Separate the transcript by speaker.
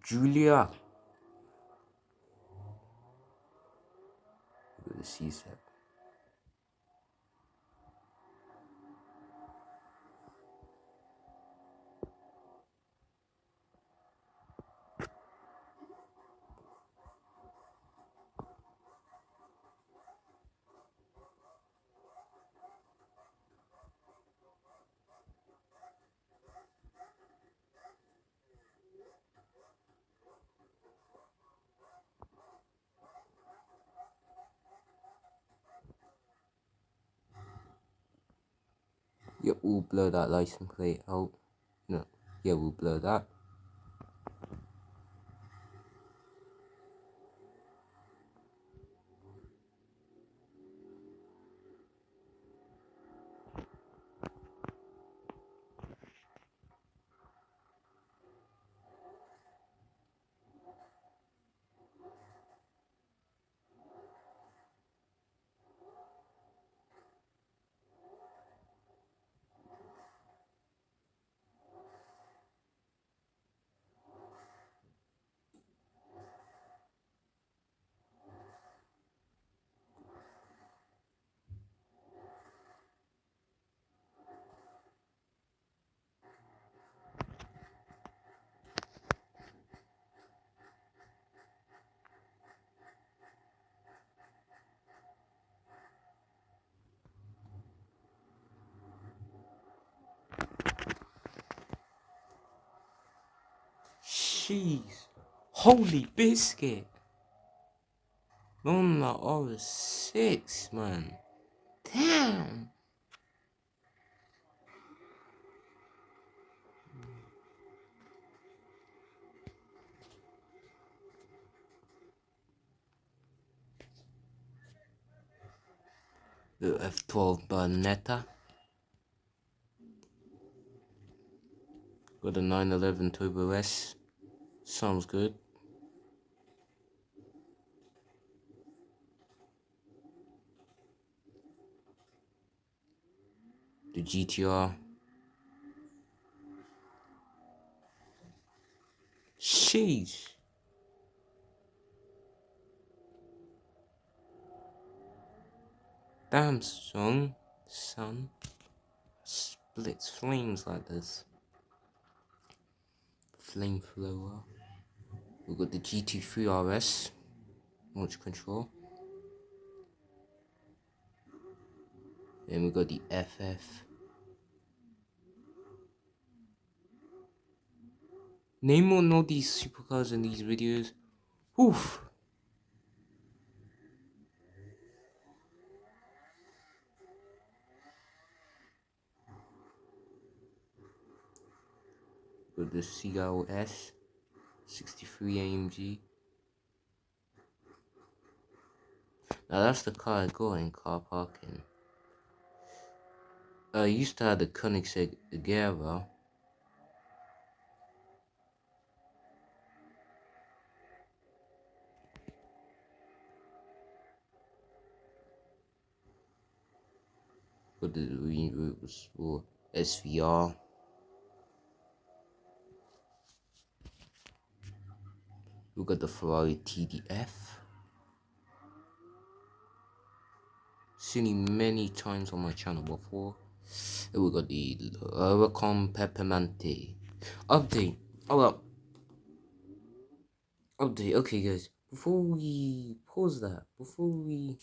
Speaker 1: Julia. Look at the C-set. Yep, we'll blur that license plate out. No, yeah, we'll blur that. Jeez. Holy biscuit. On the R6, man. Damn. The F12 Bernetta. Got a 911 Turbo S. Sounds good. The GTR. Sheesh. Damn strong, son. Splits flames like this. Flamethrower. We've got the GT3 RS. Launch control. Then we got the FF. Name or know these supercars in these videos. Oof. Got the CRS 63 AMG. Now that's the car I got in car parking. I used to have the Koenigsegg Agera. But the route was for SVR. We got the Ferrari TDF. Seen it many times on my channel before. And we got the Huracan Pepperminte. Update. Alright. Update. Okay guys. Before we pause that. Before we